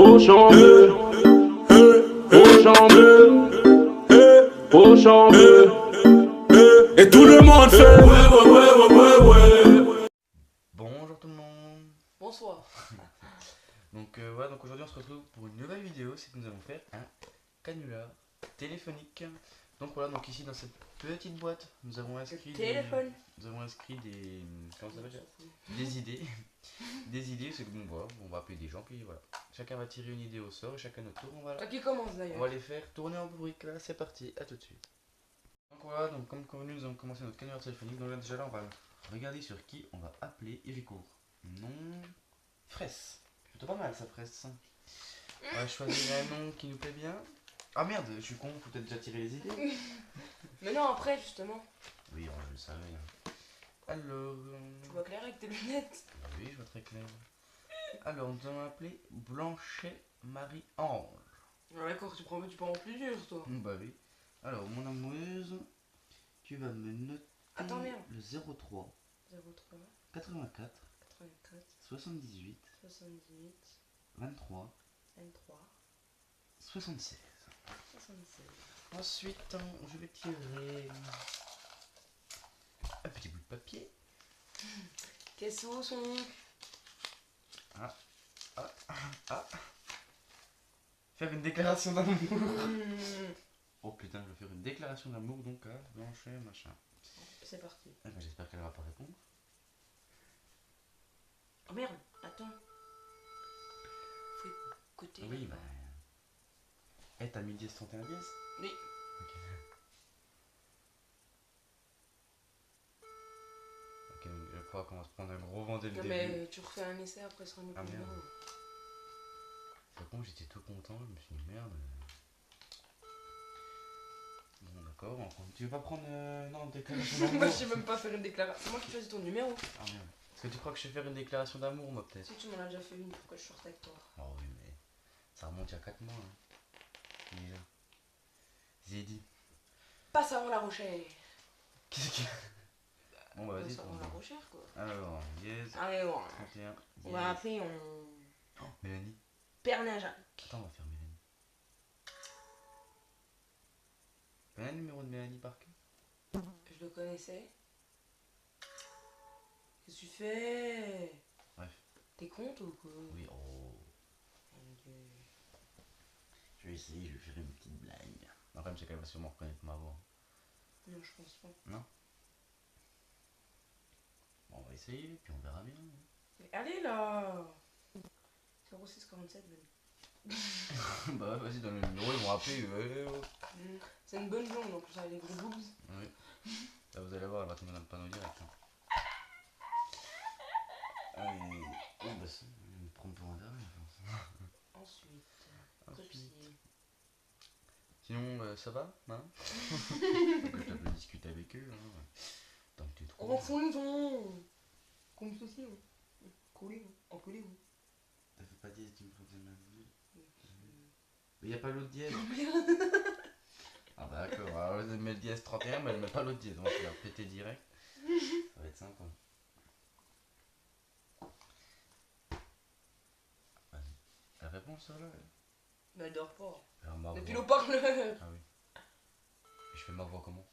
Au chambeux, au chambeux, au chambeux, et tout le monde fait ouais. Bonjour tout le monde. Bonsoir. Donc voilà, donc aujourd'hui on se retrouve pour une nouvelle vidéo, c'est que nous allons faire un canular téléphonique. Donc voilà, donc ici dans cette petite boîte, nous avons inscrit Téléphone. des comment ça s'appelle, des idées, des idées, c'est que bon voilà, on va appeler des gens puis voilà. Chacun va tirer une idée au sort et chacun notre tour, Qui commence on d'ailleurs? va les faire tourner en rubrique. Là, c'est parti, à tout de suite. Donc voilà, donc comme convenu, nous allons commencer notre canular téléphonique. Donc là déjà là, on va regarder sur qui on va appeler Iricourt. Non, Fraisse. Plutôt pas mal ça, Fraisse. On va choisir un nom qui nous plaît bien. Ah merde, je suis con, faut peut-être déjà tirer les idées. Mais non, après justement. Oui, je le savais. Alors. Tu vois clair avec tes lunettes. Oui, je vois très clair. Alors, nous allons appeler Blanchet Marie-Ange. Ah, d'accord, tu peux en plusieurs toi. Bah oui. Alors, mon amoureuse, tu vas me noter Attends, merde. le 03 03 84 84 78 78 23 23 76. 76. Ensuite, je vais tirer un petit bout de papier. Qu'est-ce que sont? Faire une déclaration d'amour. Oh putain, je vais faire une déclaration d'amour donc à Blanchet machin. C'est parti. Eh ben, j'espère qu'elle va pas répondre. Oh merde, attends. Faut écouter. Oui, bah. Eh, t'as mis 10 31 10? Oui. Ok. Ok, donc je crois qu'on va se prendre un gros vent dès le Non, début. mais tu refais un essai après sur un autre Ah, merde. numéro. C'est con, j'étais tout content, je me suis dit merde. Bon, d'accord, tu veux pas prendre. Non, déclaration d'amour? Moi, je sais même pas faire une déclaration. C'est moi qui choisis ton numéro. Ah merde. Est-ce que tu crois que je vais faire une déclaration d'amour, moi, peut-être? Si tu m'en as déjà fait une, pourquoi je sortais avec toi? Oh oui, mais ça remonte il y a 4 mois. Hein. Déjà. J'ai dit. Passe avant la Rochelle. Qu'est-ce qu'il y a? Bon, bah vas-y. Passe avant la Rochelle, quoi. Alors, yes. Allez, bon. 31. On va appeler Oh, Mélanie. Père Ninja. Attends, on va faire Mélanie. Tu connais le numéro de Mélanie par cœur? Je le connaissais. Qu'est-ce que tu fais? Bref. T'es content ou quoi? Oui, oh. Mon Dieu. Je vais essayer, je vais faire une petite blague. Le problème, c'est qu'elle va sûrement reconnaître ma voix. Non, je pense pas. Non? Bon, on va essayer, puis on verra bien. Mais allez là! 0647 même. Bah, vas-y, dans le numéro, ils vont appeler. C'est une bonne blonde en plus avec les gros boobs. Oui. Là, vous allez voir, elle va tomber dans le panneau direct. Hein. Allez. Oh, bah, ça, je vais me prendre pour un dernier, je pense. Ensuite, Ensuite. copier. Sinon, ça va, hein? Donc, je peux discuter avec eux. Hein. Tant que tu trouves. On fout les gens! Comme ceci, collez, encollez-vous. T'as fait pas 10, tu me prends tes mains. Mais y'a pas l'autre dièse. Ah bah d'accord, alors elle met le dièse 31 mais elle met pas l'autre dièse, donc je vais péter direct. Ça va être sympa. Vas-y. Elle répond ça là? Mais elle dort pas. Alors, ma Depuis voix. le parleur! Ah oui. Et je fais ma voix comment?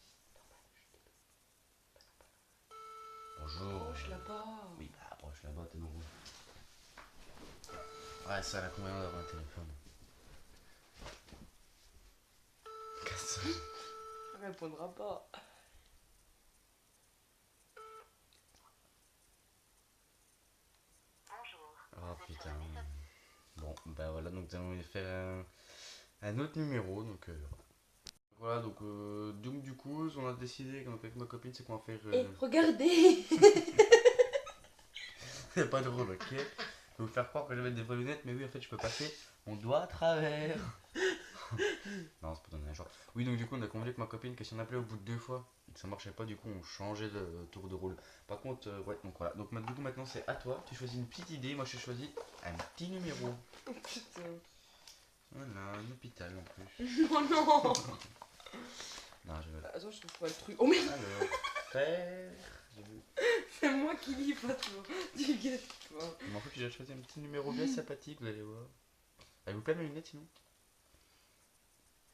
Bonjour. Approche-la pas! Oui bah approche là-bas, t'es nouveau. Ouais, ça a combien d'avoir un téléphone? Qu'est-ce que Elle répondra pas. Oh putain. Bon, bah voilà, donc nous allons faire un autre numéro. Donc voilà, donc du coup, on a décidé avec ma copine, c'est qu'on va faire. Et regardez! C'est pas drôle, ok? Je vais vous faire croire que j'avais des vraies lunettes, mais oui, en fait, je peux passer mon doigt à travers. Non, c'est pas donner un genre. Oui, donc du coup, on a convenu avec ma copine que si on appelait au bout de 2 fois et que ça marchait pas, du coup, on changeait de tour de rôle. Par contre, ouais, donc voilà. Donc du coup, maintenant, c'est à toi. Tu choisis une petite idée. Moi, je choisis un petit numéro. Putain. Voilà, un hôpital en plus. Non, non! Non, je veux. Attends, je trouve pas le truc. Oh merde! Alors, faire. Je veux. C'est moi qui lis pas toi. Tu guettes toi. Je m'en fous que j'ai choisi un petit numéro bien sympathique, vous allez voir. Elle vous plaît mes lunettes sinon?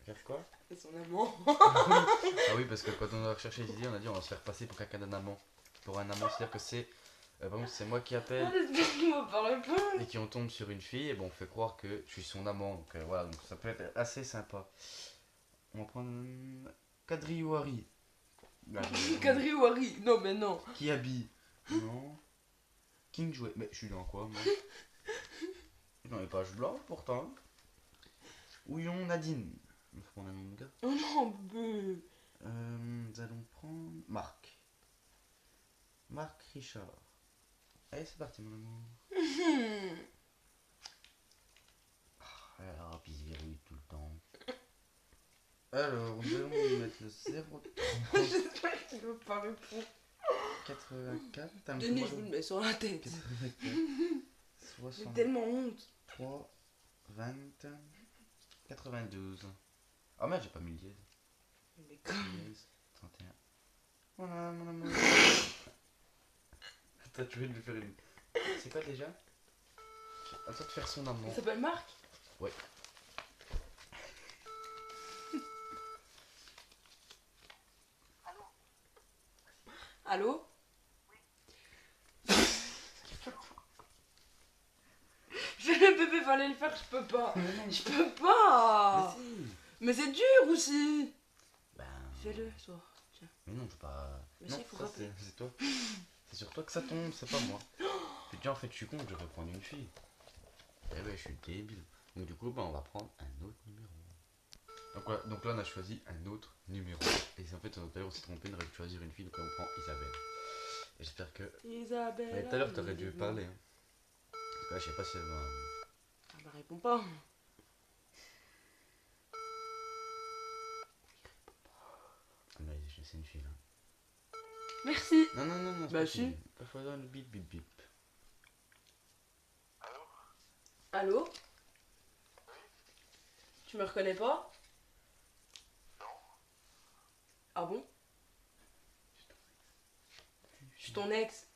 Regarde quoi? Et son amant. Ah oui, parce que quand on a recherché les idées, on a dit on va se faire passer pour quelqu'un d'un amant. Pour un amant, c'est-à-dire que c'est. Par contre, c'est moi qui appelle J'espère qu'il m'a pas répondu. et qui on tombe sur une fille et bon, on fait croire que je suis son amant. Donc voilà, donc ça peut être assez sympa. On va prendre. Kadri ou Harry. Kadri ou Harry? Non, mais non. Qui habille? Non. King jouet. Mais je suis dans quoi moi? Dans les pages blanches pourtant. Ouillon Nadine. Il faut prendre un nom de gars. Oh non, beuh. Nous allons prendre Marc. Marc Richard. Allez, c'est parti, mon amour. Alors, bizarre, tout le temps. Alors, nous allons lui mettre le 0, J'espère qu'il va pas répondre. 84. T'as un Denis, peu je vous moins le mets sur la tête. 84. J'ai 63, tellement honte. 20, 92. Ah, merde, j'ai pas mis le dièse. Mais comme. Dièse, 31. Voilà, mon amour. Attends, tu veux lui faire une. C'est quoi déjà? À toi de faire son amant. Il s'appelle Marc? Ouais. Allô? Fais le bébé, fallait le faire, je peux pas. Je peux pas. Mais si. Mais c'est dur aussi. Ben. Fais-le, toi. Tiens. Mais non, je pas. Mais non, si, faut ça, rappeler. c'est toi. C'est sur toi que ça tombe, c'est pas moi. Puis déjà, en fait, je suis con, je devrais prendre une fille. Eh ouais, je suis débile. Donc, du coup, bah, on va prendre un autre numéro. Donc, voilà, donc là, on a choisi un autre numéro. Et en fait, tout à l'heure, on s'est trompé, on aurait dû choisir une fille, donc là, on prend Isabelle. Et j'espère que. Isabelle. Mais tout à l'heure, t'aurais dû parler. Hein. Parce que là, je sais pas si elle va. Ah bah, réponds pas. Ah, mais c'est une fille là. Merci. Non, non, non, non. c'est Bah, pas si. fini. Pas falloir le bip bip bip. Allô? Tu me reconnais pas? Non. Ah bon? Je suis ton ex.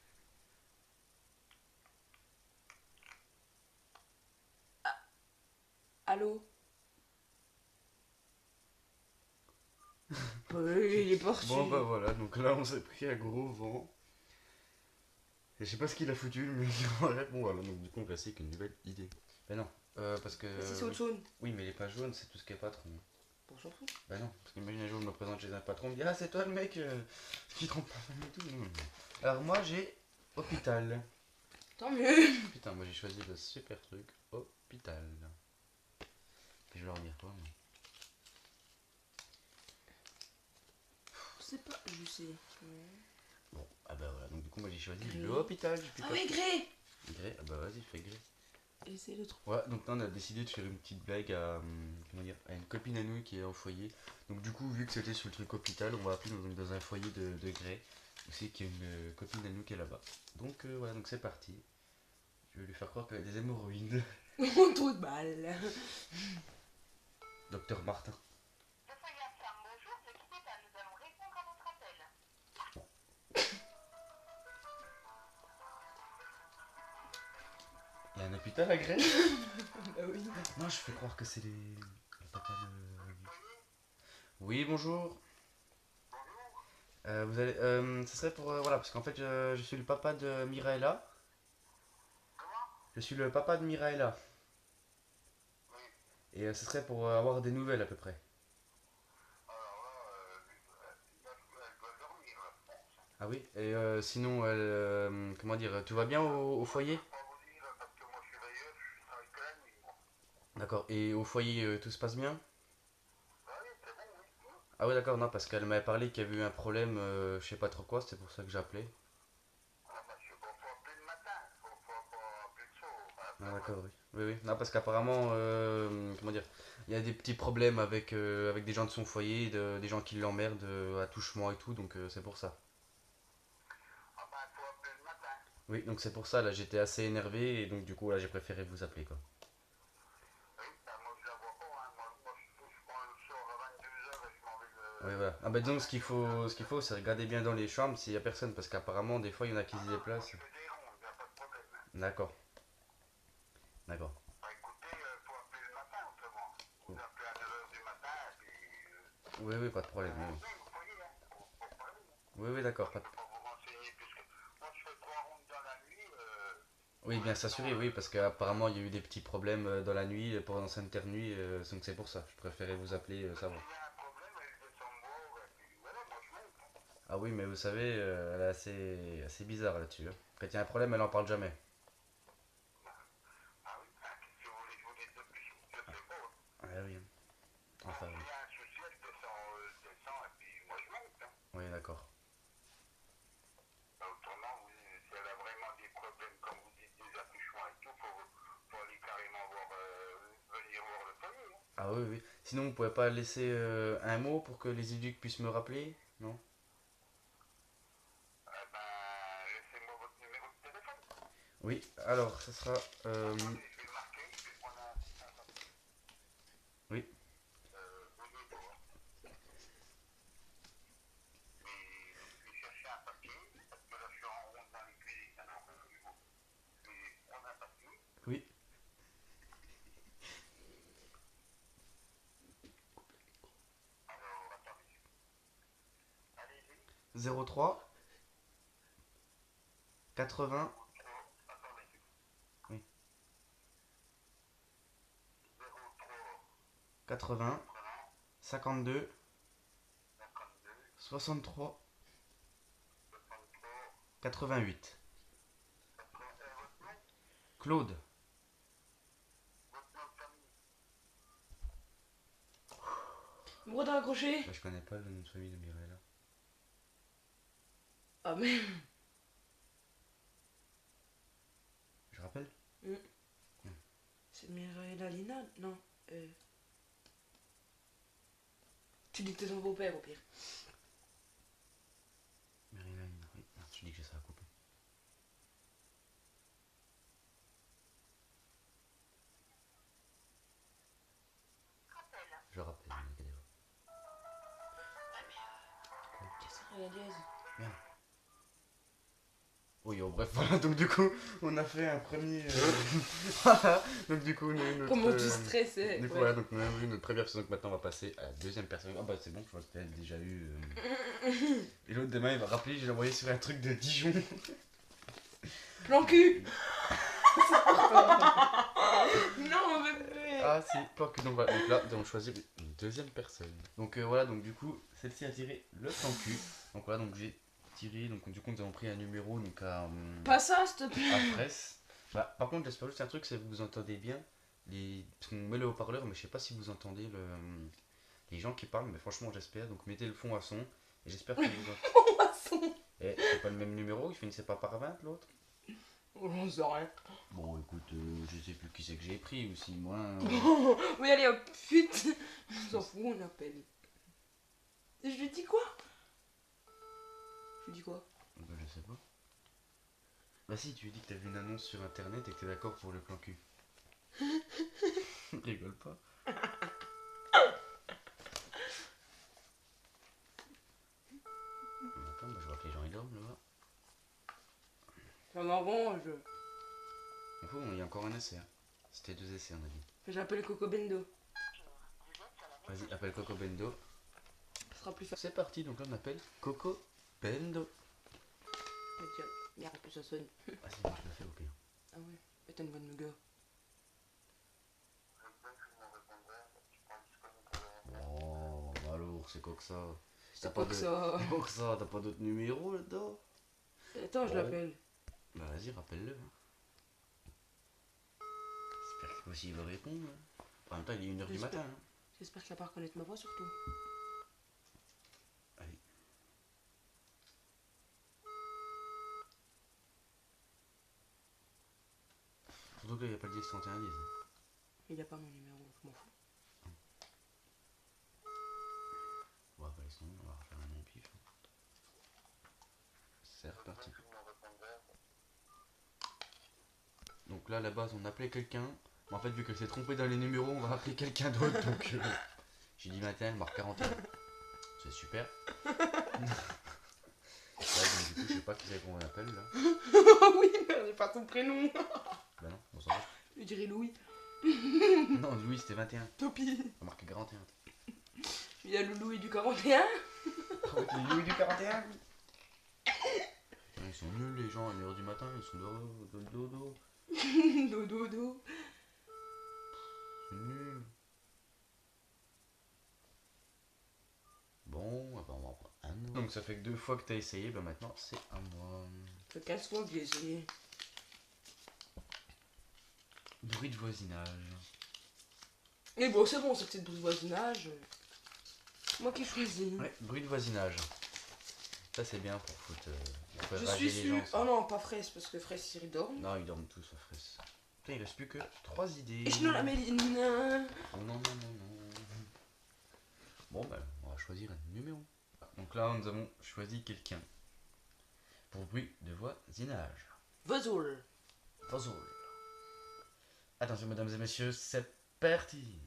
Ah. Allô? Il est parti. Bon, bah voilà, donc là, on s'est pris un gros vent. Et je sais pas ce qu'il a foutu, mais bon, voilà, donc du coup, on va essayer avec une nouvelle idée. Mais non, parce que. Si c'est autre chose. Oui, mais les pages jaunes, c'est tout ce qui est patron. Bon, j'en fous. Bah non, parce qu'imagine un jour, je me présente chez un patron, il me dit ah, c'est toi le mec qui trompe pas femme et tout. Non, non. Alors, moi, j'ai hôpital. Tant mieux. Putain, moi, j'ai choisi le super truc hôpital. Et je vais leur dire quoi, moi. Je sais pas, je sais. Bon, ah bah voilà, donc du coup, moi, j'ai choisi Gré. le hôpital. J'ai plus Ah quoi. oui, Gré. Gré, ah bah vas-y, fais gré. Essaye le truc. Ouais, donc là on a décidé de faire une petite blague à, comment dire, à une copine à nous qui est au foyer. Donc du coup, vu que c'était sur le truc hôpital, on va appeler dans un foyer de Grès. Aussi qu'il y a une copine à nous qui est là-bas. Donc voilà, donc c'est parti. Je vais lui faire croire qu'elle a des hémorroïdes. Oh, trop de balles. Docteur Martin. Le foyer Sam, bonjour, ne quittez pas, nous allons répondre à votre appel. Il y a un hôpital à Grès? Bah oui. Non, je fais croire que c'est le papa de... Oui, bonjour. Vous allez... ce serait pour... voilà, parce qu'en fait, je suis le papa de Miraela. Je suis le papa de Miraela. Et ce serait pour avoir des nouvelles à peu près. Ah oui, et sinon, comment dire, tout va bien au foyer? D'accord, et au foyer, tout se passe bien? Ah ouais, d'accord, non, parce qu'elle m'avait parlé qu'il y avait eu un problème, je sais pas trop quoi, c'était pour ça que j'appelais. Ah d'accord, oui. Oui, oui. Non, parce qu'apparemment, comment dire, il y a des petits problèmes avec des gens de son foyer, des gens qui l'emmerdent à touchement et tout, donc c'est pour ça. Oui, donc c'est pour ça, là, j'étais assez énervé, et donc du coup, là, j'ai préféré vous appeler, quoi. Oui, voilà. Ah bah donc, ce qu'il faut, c'est regarder bien dans les chambres s'il y a personne, parce qu'apparemment, des fois, il y en a qui se déplacent. D'accord. D'accord. Oui, oui, pas de problème. Oui, Vous voyez, hein, pour parler, hein. oui, oui, d'accord. Pas de... Pour vous renseigner, puisque moi je fais 3 rondes dans la nuit. Oui, bien s'assurer, oui, parce qu'apparemment il y a eu des petits problèmes dans la nuit pendant cette internuit, donc c'est pour ça. Je préférais vous appeler, savoir. S'il y a un problème avec le tambour, et puis voilà, moi je monte. Hein. Ah oui, mais vous savez, elle est assez bizarre là-dessus. Hein. Quand il y a un problème, elle en parle jamais. Ah oui, ah, qu'est-ce que vous voulez que je vous dise de plus? Je sais pas. Hein. Ah oui. Enfin, S'il y a un souci, elle descend, et puis moi je monte. Hein. oui, d'accord. Autrement, si elle a vraiment des problèmes, comme vous dites, des accouchements et tout, faut aller carrément venir voir le foyer. Hein. Ah oui, oui. Sinon, vous pouvez pas laisser un mot pour que les éducs puissent me rappeler? Non? Eh ben, laissez-moi votre numéro de téléphone. Oui, alors, ça sera... Attendez, je vais le marquer, je vais prendre un papier. Oui. Bougez pas. Hein. Je vais chercher un papier, parce que là je suis en ronde dans les cuisines, alors je vais prendre un papier. Oui. Alors, attendez. Allez-y. 03 80... Attendez. Oui. 03 80 52 52 63 63 88. 80. Votre nom? Claude. Votre nom de famille? Pourquoi t'as raccroché? Bah, je connais pas le nom de famille de Mireille. Ah mais... Je rappelle? C'est Mireille Lina? Non. Tu dis que t'es ton beau-père au pire. Mireille, oui. Non, tu dis que j'ai ça à couper. Rappel. Je rappelle, inquiétez-vous. Qu'est-ce que c'est la dièse? Oui, bref, voilà, donc du coup, on a fait un premier... Voilà, donc du coup, notre... Comment tu stressais? Du coup, Ouais. voilà, donc on a vu notre première personne, donc maintenant on va passer à la deuxième personne. Ah bah c'est bon, je vois que t'as déjà eu... Et l'autre demain, il va rappeler, je l'ai envoyé sur un truc de Dijon. Plan cul. Non, bébé. Ah si, plan cul. Donc voilà, donc là, on choisit une deuxième personne. Donc voilà, donc du coup, celle-ci a tiré le plan cul. Donc voilà, donc j'ai tiré, donc du coup, nous avons pris un numéro donc à... Pas ça, s'il te plaît. à Fraisse. Bah, par contre, j'espère juste un truc, c'est que vous entendez bien. Parce qu'on met le haut-parleur, mais je sais pas si vous entendez les gens qui parlent, mais franchement, j'espère. Donc mettez le fond à son. Et j'espère que vous entendez. Poisson. Et c'est pas le même numéro, il finissait pas par 20 l'autre? Oh, j'en sais rien. Bon, écoute, je sais plus qui c'est que j'ai pris aussi, moi. Oui, allez hop, fuite. On s'en fout, on appelle. Et je lui dis quoi? Je lui dis quoi? Bah, je sais pas. Bah, si, tu lui dis que t'as vu une annonce sur internet et que t'es d'accord pour le plan cul. Rigole pas. Attends, bah, je vois que les gens ils dorment là-bas. Ça m'arrange. Du coup, il y a encore un essai. Hein. C'était 2 essais, on a dit. J'appelle Coco Bendo. Vas-y, appelle Coco Bendo. Ce sera plus facile. C'est parti, donc là on appelle Coco Bendo. Tiens, merde, que ça sonne. Vas-y, moi je le fais au pire. Ah ouais, mais t'as une bonne gars. Oh, bah alors, c'est quoi que ça? C'est pas que ça. C'est quoi que ça? T'as pas d'autres numéros là-dedans? Attends, je Ouais. l'appelle. Bah vas-y, rappelle-le. Hein. J'espère que aussi il va répondre. Hein. En même temps, il est 1h du J'espère. matin. Hein. J'espère qu'il va pas reconnaître ma voix surtout. Allez. Surtout que là, il n'y a pas le 10 31 10. Il a pas mon numéro, je m'en fous. Bon, bah laisse tomber, on va refaire un nom pif. C'est reparti. Donc là, à la base, on appelait quelqu'un. Mais en fait, vu qu'elle s'est trompée dans les numéros, on va appeler quelqu'un d'autre. Donc, j'ai dit matin, elle marque 41. C'est super. Ouais, donc, du coup, je sais pas qui c'est qu'on appelle là. Oui, mais j'ai pas ton prénom. Bah non, on s'en va. Je dirais Louis. Non, Louis, c'était 21. Topi. On a marqué 41. Je Il y a le Louis du 41. Les Louis du 41. Ils sont nuls les gens, à 1h du matin, ils sont dodo. Dodo. C'est nul. Bon, bah on va en prendre un autre. Donc ça fait que 2 fois que t'as essayé, bah maintenant c'est à moi. Ça fait 15 fois que j'ai essayé. Bruit de voisinage. Mais bon, c'est bon, c'était de bruit de voisinage. Moi qui choisis. Ouais, bruit de voisinage. Ça c'est bien pour foutre. Pour faire Je rager suis les sûr. gens, ça. Oh non, pas fraise, parce que fraise, il dorme. Non, ils dorment tous à fraise. Putain, il reste plus que 3 idées. Et je ne la méline. Oh non. Bon, ben, on va choisir un numéro. Donc là, nous avons choisi quelqu'un. Pour bruit de voisinage. Vazoul. Puzzle. Attention, mesdames et messieurs, c'est parti.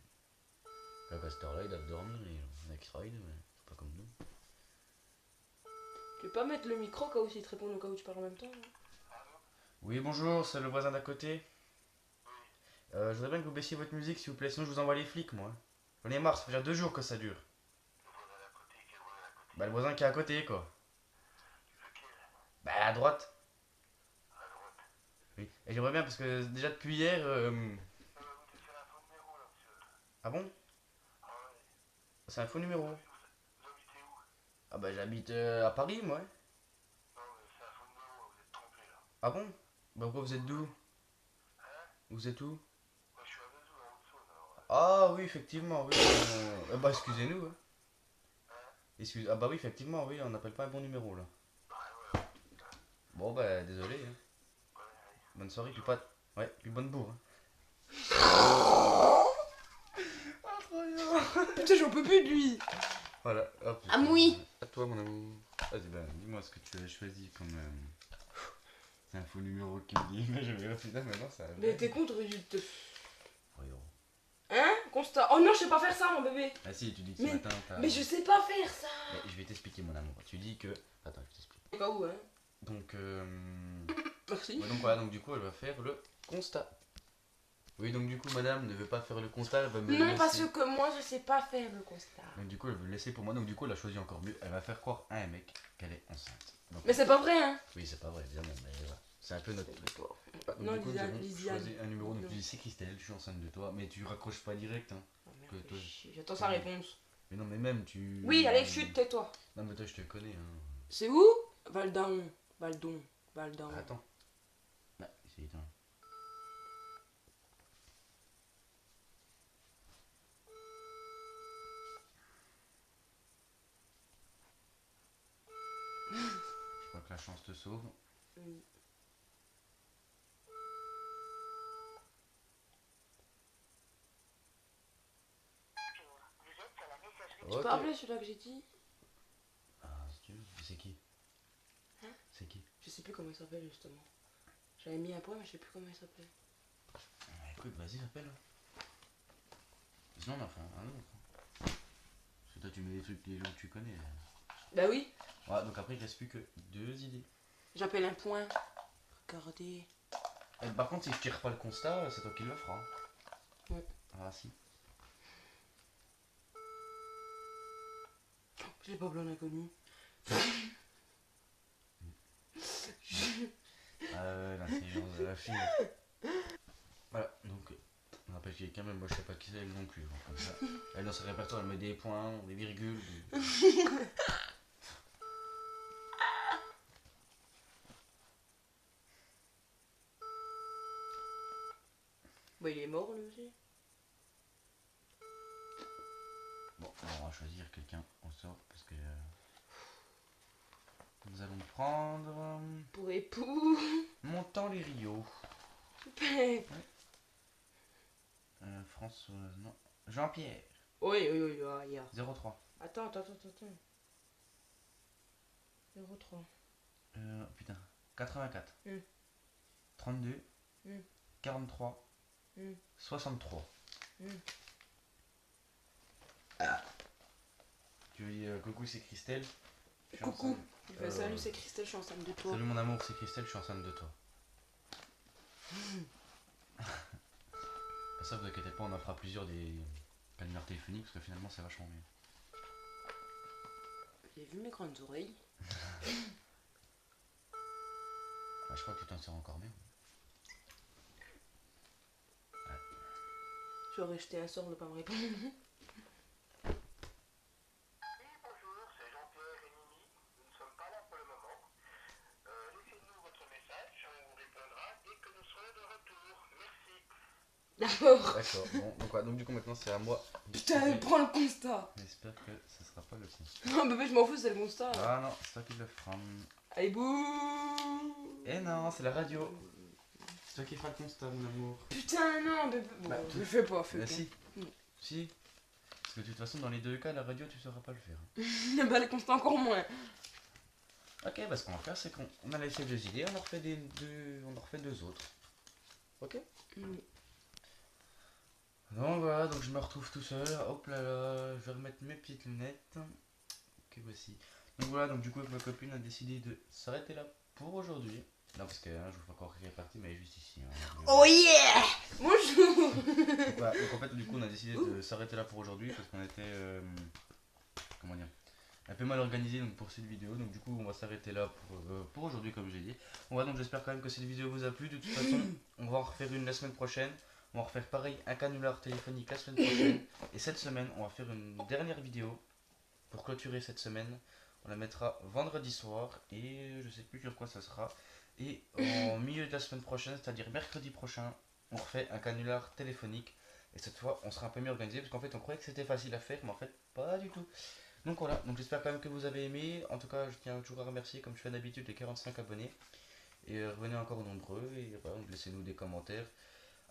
Le pasteur là, ils doivent dormir. Il y en a qui travaillent, mais c'est pas comme nous. Tu peux pas mettre le micro quand aussi te répondre au cas où tu parles en même temps hein. Oui, bonjour, c'est le voisin d'à côté. Je voudrais bien que vous baissiez votre musique, s'il vous plaît, sinon je vous envoie les flics, moi. J'en ai marre, ça fait déjà 2 jours que ça dure. Bah, le voisin qui est à côté, quoi. Bah, à droite. Oui. Et j'aimerais bien, parce que déjà depuis hier. Ah bon? C'est un faux numéro. Ah bah, j'habite à Paris, moi. Ah bon? Bah, pourquoi vous êtes d'où? Vous êtes où? Ah oui, effectivement, oui. Bah, excusez-nous. Hein. Ah bah oui, effectivement, oui, on n'appelle pas un bon numéro, là. Bon, bah, désolé. Hein. Bonne soirée, puis pas... Ouais, puis bonne bourre. Hein. Putain, j'en peux plus de lui. Voilà, hop. Ah oui. À toi, mon amour. Vas-y, bah, dis-moi ce que tu as choisi comme... C'est un faux numéro qui me dit, mais je vais putain, maintenant ça... Mais t'es con, t'aurais dû te... Voyons. Hein? Constat. Oh non, je sais pas faire ça, mon bébé. Ah si, tu dis que ce Mais- matin, t'as... Mais je sais pas faire ça. Mais je vais t'expliquer, mon amour. Tu dis que... Attends, je t'explique. Au cas où, hein. Donc, Merci. ouais, donc voilà, donc du coup, elle va faire le constat. Oui, donc du coup, madame ne veut pas faire le constat, elle va me Non, laisser... parce que moi, je sais pas faire le constat. Donc du coup, elle veut le laisser pour moi, donc du coup, elle a choisi encore mieux. Elle va faire croire à un mec qu'elle est enceinte. Donc, Mais c'est pas vrai, hein. oui, c'est pas vrai, évidemment, mais voilà. C'est un peu notre truc. Donc, Non, du coup, nous avons Lisiane. choisi un numéro, donc Non. tu dis c'est Christelle, je suis enceinte de toi, mais tu raccroches pas direct, hein. Oh, merde, Que toi- j'attends sa réponse. Mais non, mais même tu... Oui, allez, chute, tais-toi. Non, mais toi, je te connais, hein. C'est où? Valdon. Valdon. Valdon. Attends. Ah, c'est éteint. Je crois que la chance te sauve. Oui. Tu Ok. peux appeler celui-là que j'ai dit? Ah, si tu veux. C'est qui? Hein? C'est qui? Je sais plus comment il s'appelle, justement. J'avais mis un point, mais je sais plus comment il s'appelle. Ah, écoute, vas-y, appelle. Sinon, on en fait un autre. Parce que toi, tu mets des trucs, des gens que tu connais. Bah oui. Ouais, donc après, il reste plus que 2 idées. J'appelle un point. Regardez. Et par contre, si je tire pas le constat, c'est toi qui le feras. Ouais. Ah, si. Je l'ai pas plein d'inconnus. L'intelligence de la fille. Voilà, donc on appelle quelqu'un, mais moi je sais pas qui c'est elle non plus. Donc, comme ça. Elle dans son répertoire, elle met des points, des virgules. Bah, il est mort, lui aussi. Bon, on va choisir quelqu'un au sort parce que nous allons prendre Pour époux. Montant les Rio. oui, Françoise, non. Jean-Pierre, oui, oui, ah, il y a. 03. Attends. 03. Putain, 84. Mm. 32. Mm. 43. Mm. 63. Mm. Tu veux dire coucou, c'est Christelle. Je suis Coucou. enceinte. Il fait salut, c'est Christelle, je suis enceinte de toi. Salut mon amour, c'est Christelle, je suis enceinte de toi. Ça, vous inquiétez pas, on en fera plusieurs des canulars téléphoniques parce que finalement c'est vachement mieux. J'ai vu mes grandes oreilles. Ah, je crois que tu t'en sors encore mieux. J'aurais jeté un sort de pas me répondre. Oui, bonjour, c'est Jean-Pierre et Mimi. Nous ne sommes pas là pour le moment. Laissez-nous votre message, on vous répondra dès que nous serons de retour. Merci. D'accord. D'accord, bon, donc, ouais, donc du coup maintenant c'est à moi. Putain, prends le constat. J'espère que ce sera pas le con. Non, bébé, je m'en fous, c'est le constat. Ah non, c'est toi qui le feras. Allez, bouh. Eh non, c'est la radio. C'est toi qui feras le constat, mon amour. Putain, non, bébé. Bon, Bah, je fais pas, fais Bah pas. si. Mm. Si. Parce que de toute façon, dans les deux cas, la radio, tu sauras pas le faire. Bah, le constat encore moins. Ok, bah ce qu'on va faire, c'est qu'on a laissé 2 idées, on en refait on en refait 2 autres. Ok. Oui. Donc voilà, donc je me retrouve tout seul. Hop là là, je vais remettre mes petites lunettes. Que voici. Donc voilà, donc du coup, avec ma copine, on a décidé de s'arrêter là pour aujourd'hui. Non, parce que je vous fais encore répartir, mais juste ici. Hein. Oh yeah. Bonjour. Donc, voilà, donc en fait, du coup, on a décidé de s'arrêter là pour aujourd'hui parce qu'on était. Comment dire, un peu mal organisé donc pour cette vidéo. Donc du coup, on va s'arrêter là pour aujourd'hui, comme j'ai dit. Bon, voilà, donc j'espère quand même que cette vidéo vous a plu. De toute façon, on va en refaire une la semaine prochaine. On va refaire pareil, un canular téléphonique la semaine prochaine. Et cette semaine, on va faire une dernière vidéo pour clôturer cette semaine. On la mettra vendredi soir et je sais plus sur quoi ça sera. Et en milieu de la semaine prochaine, c'est-à-dire mercredi prochain, on refait un canular téléphonique. Et cette fois, on sera un peu mieux organisé parce qu'en fait, on croyait que c'était facile à faire, mais en fait, pas du tout. Donc voilà, donc j'espère quand même que vous avez aimé. En tout cas, je tiens toujours à remercier, comme je fais d'habitude, les 45 abonnés. Et revenez encore nombreux et voilà, donc laissez-nous des commentaires.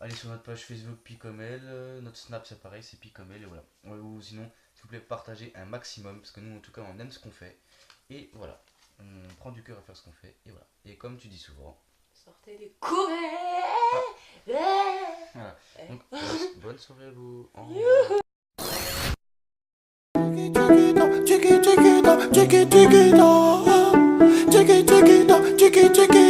Allez sur notre page Facebook Picomel, notre Snap c'est pareil, c'est Picomel et voilà. Ou sinon, s'il vous plaît, partagez un maximum parce que nous en tout cas on aime ce qu'on fait. Et voilà, on prend du cœur à faire ce qu'on fait et voilà. Et comme tu dis souvent, Sortez les couverts. voilà. Donc, bonne soirée à vous. Au revoir. Chicky, chicky, chicky, chicky, chicky, chicky, chicky, chicky, chicky, chicky,